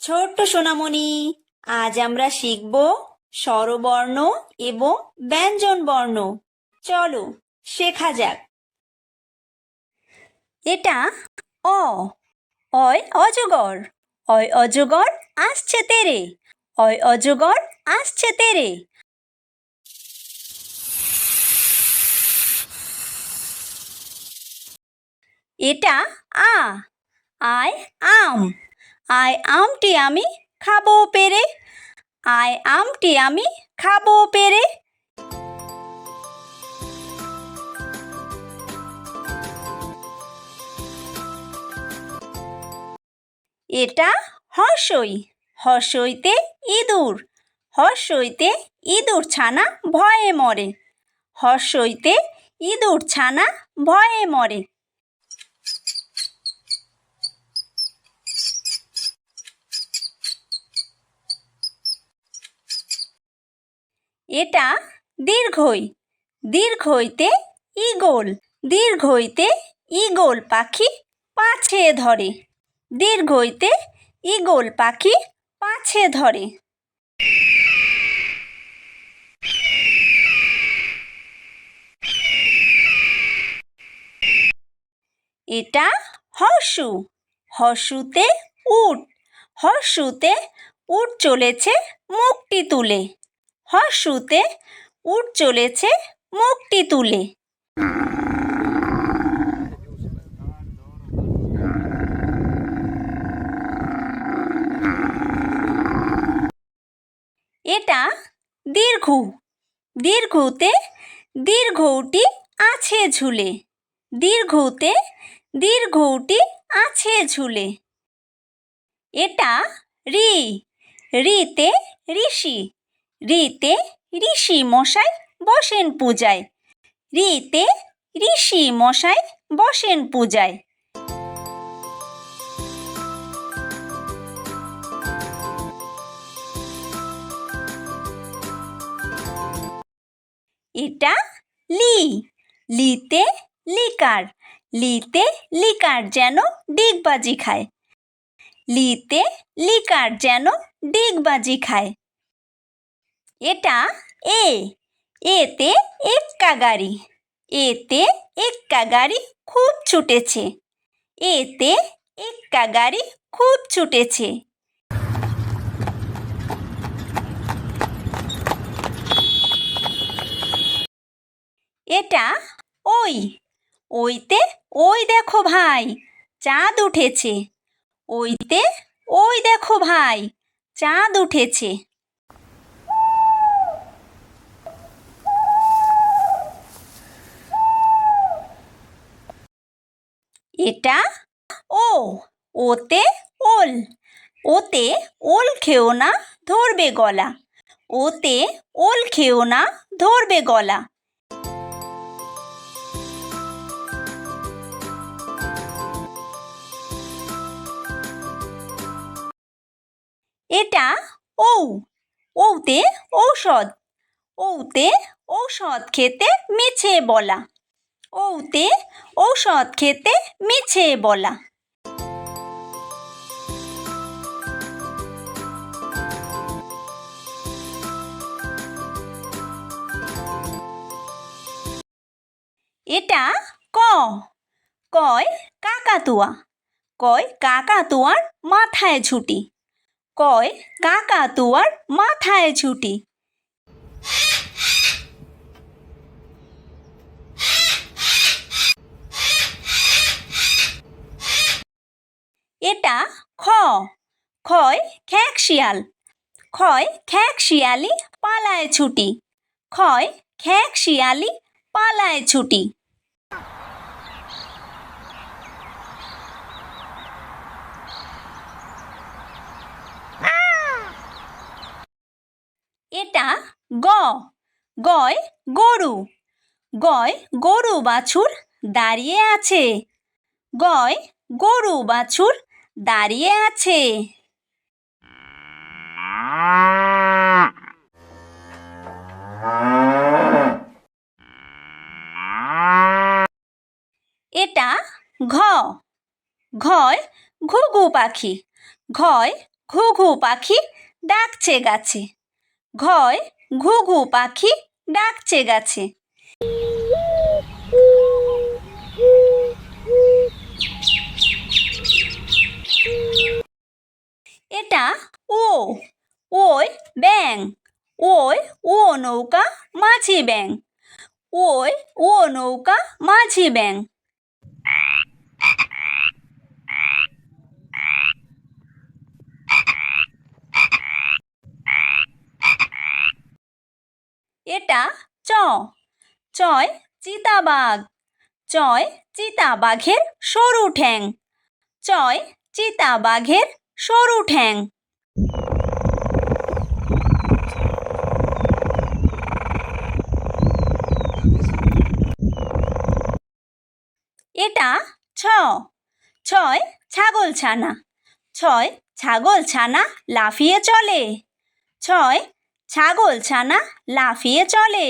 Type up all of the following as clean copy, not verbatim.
ছোট্ট সোনামণি, আজ আমরা শিখব স্বরবর্ণ এবং ব্যঞ্জন বর্ণ। চলো শেখা যাক। এটা অ, অয় অজগর, অয় অজগর আসছে তেরে, অয় অজগর আসছে তেরে। এটা আ, আয় আম, আয় আমটি আমি খাবো পেরে, আয় আমটি আমি খাবো পেরে। এটা হর্ষই, হর্ষইতে ইঁদুর, হর্ষইতে ইঁদুর ছানা ভয়ে মরে, হর্ষইতে ইঁদুর ছানা ভয়ে মরে। এটা দীর্ঘই, দীর্ঘইতে ঈগল, দীর্ঘইতে ঈগল পাখি পাছে ধরে, দীর্ঘইতে ঈগল পাখি পাছে ধরে। এটা হর্ষু, হর্ষুতে উট, হর্ষুতে উট চলেছে মুখটি তুলে, হর্ষুতে উট চলেছে মুখটি তুলে। এটা দীর্ঘু, দীর্ঘুতে দীর্ঘউটি আছে ঝুলে, দীর্ঘুতে দীর্ঘউটি আছে ঝুলে। এটা ঋ, ঋতে ঋষি, ঋতে ঋষি মশাই বসেন পূজায়, ঋতে ঋষি মশাই বসেন পূজায়। এটা লি, লিতে লিকার, লিতে লিকার যেন ডিগবাজি খায়, লিতে লিকার যেন ডিগবাজি খায়। এটা এ, এতে এক্কা গাড়ি, এতে এক্কা গাড়ি খুব ছুটেছে, এতে এক্কা গাড়ি খুব ছুটেছে। এটা ওই, ওইতে ওই দেখো ভাই চাঁদ উঠেছে, ওইতে ওই দেখো ভাই চাঁদ উঠেছে। এটা ও, ওতে ওল, ওতে ওল খেও না ধরবে গলা, ওতে ওল খেও না ধরবে গলা। এটা ঔ, ঔতে ঔষধ, ঔতে ঔষধ খেতে মিছে বলা, ঔতে ঔষধ খেতে মিছে বলা। এটা ক, কয় কাকাতুয়া, কয় কাকাতুয়ার মাথায় ঝুঁটি, কয় কাকাতুয়ার মাথায় ঝুঁটি। এটা খ, খয় খ্যাঁক শিয়াল, খয় খ্যাঁক শিয়ালি পালায় ছুটি, খয় খ্যাঁক শিয়ালি পালায় ছুটি। এটা গ, গয় গরু, গয় গরু বাছুর দাঁড়িয়ে আছে, গয় গরু বাছুর দাঁড়িয়ে আছে। এটা ঘ, ঘয় ঘুঘু পাখি, ঘয় ঘুঘু পাখি ডাকছে গাছে, ঘয় ঘুঘু পাখি ডাকছে গাছে। এটা ও, ওই ব্যাঙ, ওই ও নৌকা মাঝি ব্যাঙ, ওই ও নৌকা মাঝি ব্যাঙ। এটা চ, চয় চিতাবাঘ, চয় চিতাবাঘের সরু ঠ্যাং, চয় চিতাবাঘের সরু ঠ্যাং। এটা ছ, ছয় ছাগলছানা, ছয় ছাগলছানা লাফিয়ে চলে, ছয় ছাগলছানা লাফিয়ে চলে।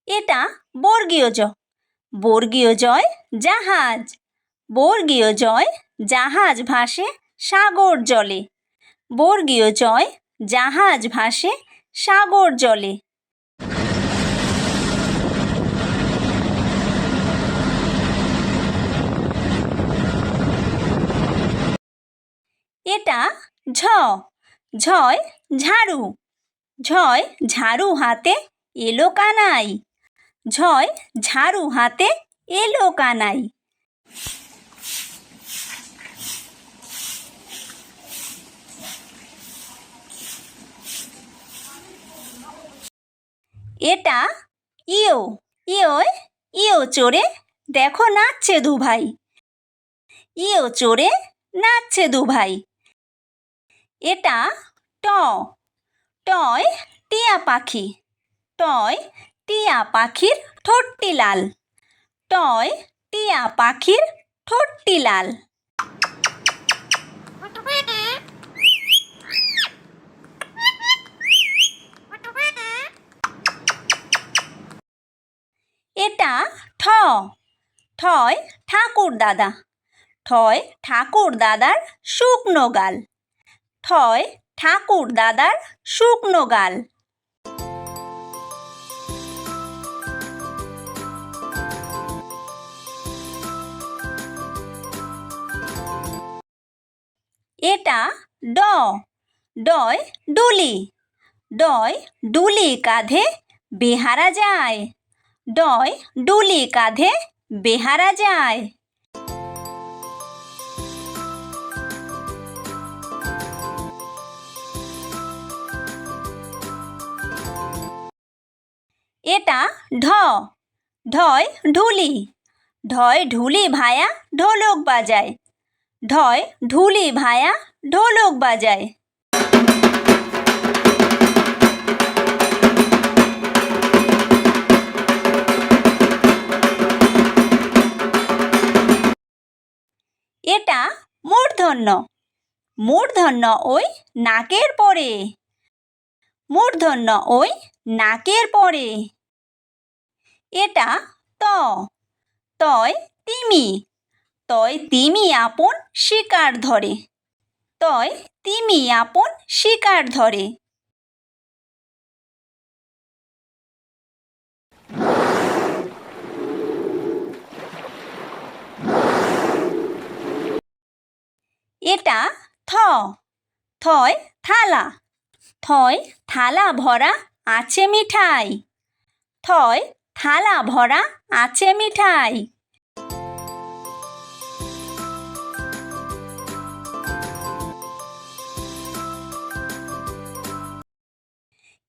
এটা বর্গীয় জ, বর্গীয় জয় জাহাজ, বর্গীয় জয় জাহাজ ভাসে সাগর জলে, বর্গীয় জয় জাহাজ ভাসে সাগর জলে। এটা ঝ, ঝয় ঝাড়ু, ঝয় ঝাড়ু হাতে এলো কানাই, ঝয় ঝাড়ু হাতে এলো কানাই। এটা ইয়ো, ইয়োয় ইয়ো চড়ে দেখো নাচছে দুভাই, ইয়ো চড়ে নাচছে দুভাই। এটা ট, টয় টিয়া পাখি, টয় টিয়া পাখির ঠোঁটটি লাল, টয় টিয়া পাখির ঠোঁটটি লাল। এটা ঠ, ঠয় ঠাকুর দাদা, ঠয় ঠাকুর দাদার শুকনো গাল, ঠয় ঠাকুর দাদার শুকনো গাল। এটা ড, ডয় ডুলি, ডয় ডুলি কাঁধে বেহারা যায়, ডয় ডুলি কাঁধে বেহারা যায়। এটা ঢ, ঢয় ঢুলি, ঢয় ঢুলি ভায়া ঢোলক বাজায়, ঢয় ঢুলি ভায়া ঢোলক বাজায়। এটা মূর্ধন্য, মূর্ধন্য ওই নাকের পরে, মূর্ধন্য ওই নাকের পরে। এটা ত, তয় তিমি, তয় তিমি আপন শিকার ধরে, তয় তিমি আপন শিকার ধরে। এটা থ, থয় থালা, থয় থালা ভরা আছে মিঠাই, থয় থালা ভরা আছে মিঠাই।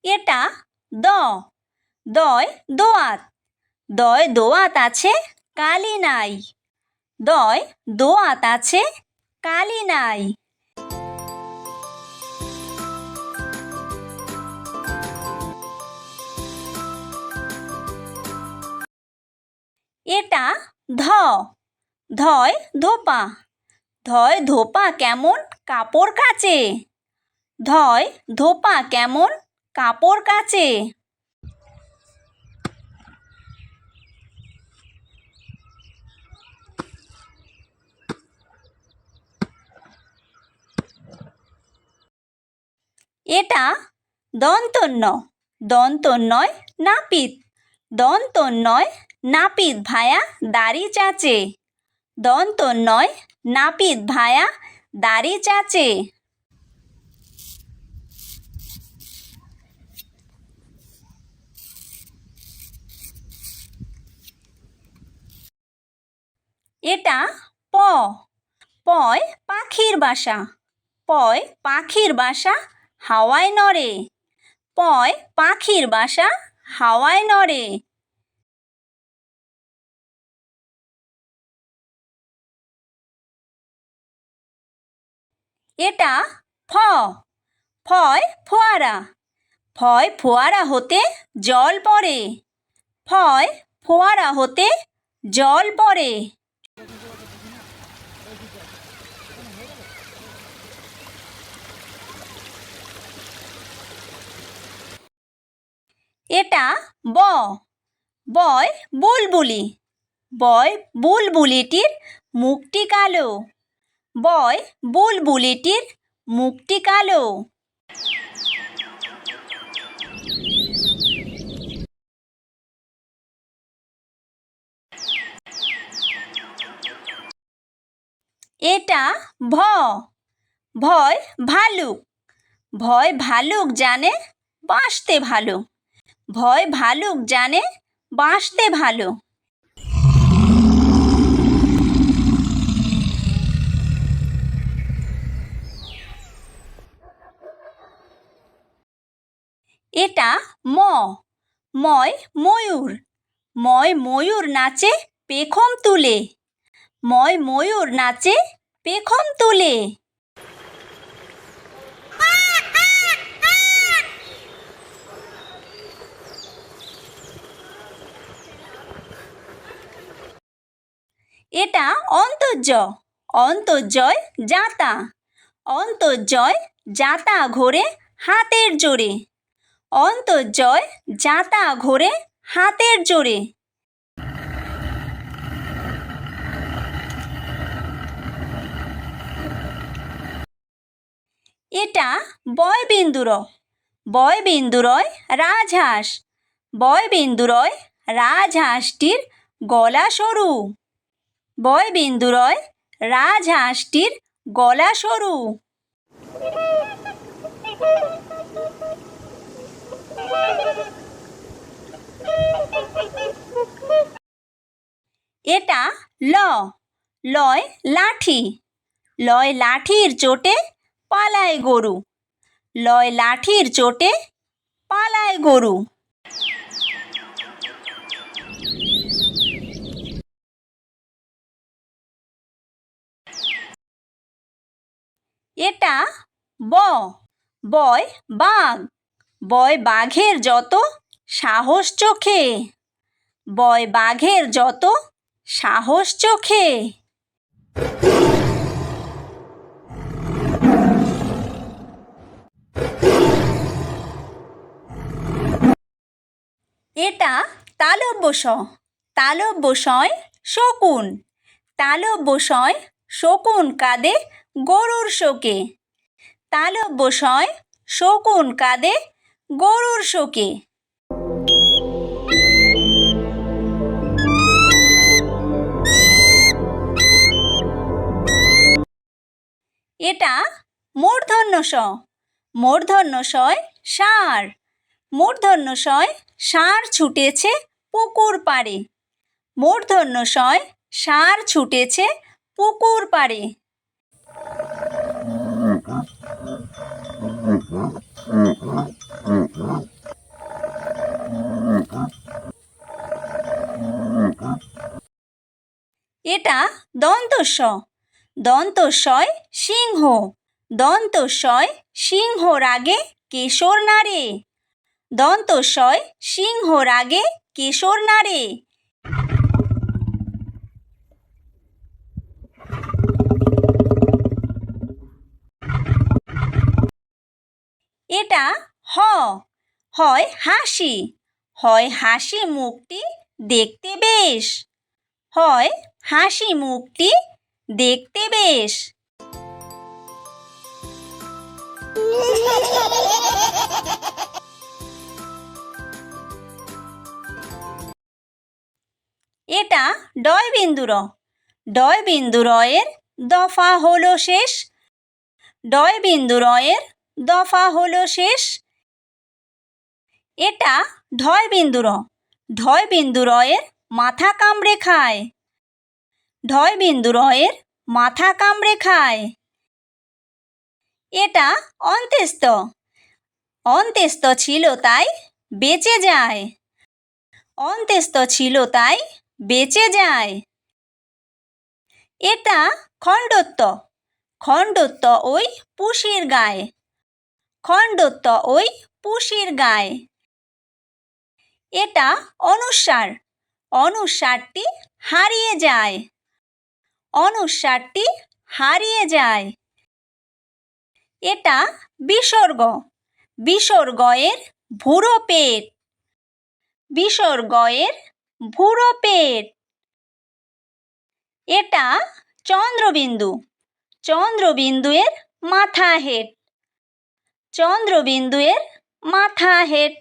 এটা দ, দয় দোয়াত, দয় দোয়াত আছে কালি নাই, দয় দোয়াত আছে কালি নাই। এটা ধ, ধয় ধোপা, ধয় ধোপা কেমন কাপড় কাচে, ধয় ধোপা কেমন কাপড় কাচে। এটা দন্তন্য দন্তন্বয় নাপিত দন্তন্বয় নাপিত ভায়া দাড়ি চাচে দন্তন্বয় নাপিত ভায়া দাড়ি চাচে। এটা প পয় পাখির বাসা পয় পাখির বাসা হাওয়ায় নড়ে পয় পাখির বাসা হাওয়ায় নড়ে। এটা ফ ফয় ফোয়ারা ফয় ফোয়ারা হতে জল পড়ে ফয় ফোয়ারা হতে জল পড়ে। এটা ব বয় বুলবুলি বয় বুলবুলিটির মুখটি কালো বয় বুলবুলিটির মুখটি কালো। এটা ভ ভয় ভালুক ভয় ভালুক জানে বাঁচতে ভালো ভয় ভালুক জানে বাঁচতে ভালো। এটা ম ময় ময়ূর ময় ময়ূর নাচে পেখম তুলে ময় ময়ূর নাচে পেখম তুলে। এটা অন্তর্য অন্তর্জয় জাতা অন্তর্জয় জাতা ঘোরে হাতের জোরে অন্তর্জয় জাতা ঘোরে হাতের জোরে। এটা বয়বিন্দুর বয়বিন্দুরয় রাজহাঁস বয়বিন্দুরয় রাজহাঁসটির গলা সরু বয়বিন্দুরয় রাজহাঁসটির গলা সরু। এটা ল লয় লাঠি লয় লাঠির চোটে পালায় গরু লয় লাঠির চোটে পালায় গরু। এটা ব বয় বাঘ বয় বাঘের যত সাহস চোখে বয় বাঘের যত সাহস চোখে। এটা তালব্য শ তালব্য শয় শকুন তালব্য শয় শকুন কাঁদে গরুর শোকে তালব্য শয় শকুন কাঁদে গরুর শোকে। এটা মূর্ধন্য ষ মূর্ধন্য শয় ষাঁড় মূর্ধন্য শয় ষাঁড় ছুটেছে পুকুর পাড়ে মূর্ধন্য শয় ষাঁড় ছুটেছে পুকুর পাড়ে। এটা দন্তস্ব দন্তস্বয় সিংহ দন্তস্বয় সিংহ রাগে কেশর নাড়ে দন্তস্বয় সিংহ রাগে কেশর নাড়ে। এটা হ, হয় হাসি, হয় হাসি মুখটি দেখতে বেশ, হয় হাসি মুখটি দেখতে বেশ। এটা ডয় বিন্দু র, ডয় বিন্দু র এর দফা হলো শেষ, ডয় বিন্দু র এর দফা হলো শেষ। এটা ঢয় বিন্দু র, ঢয় বিন্দু র এর মাথা কামড়ে খায়, ঢয় বিন্দু র এর মাথা কামড়ে খায়। এটা অন্ত্যেস্ত, অন্ত্যেস্ত ছিল তাই বেঁচে যায়, অন্ত্যেস্ত ছিল তাই বেঁচে যায়। এটা খণ্ডত্ব, খণ্ডত্ব ওই পুষির গায়ে, খণ্ডত্ব ওই পুষির গায়ে। এটা অনুস্বার, অনুস্বারটি হারিয়ে যায়, অনুস্বারটি হারিয়ে যায়। এটা বিসর্গ, বিসর্গ এর ভুরো পেট, বিসর্গ এর ভুরো পেট। এটা চন্দ্রবিন্দু, চন্দ্রবিন্দু এর মাথা হেড, চন্দ্রবিন্দু এর মাথা হেড।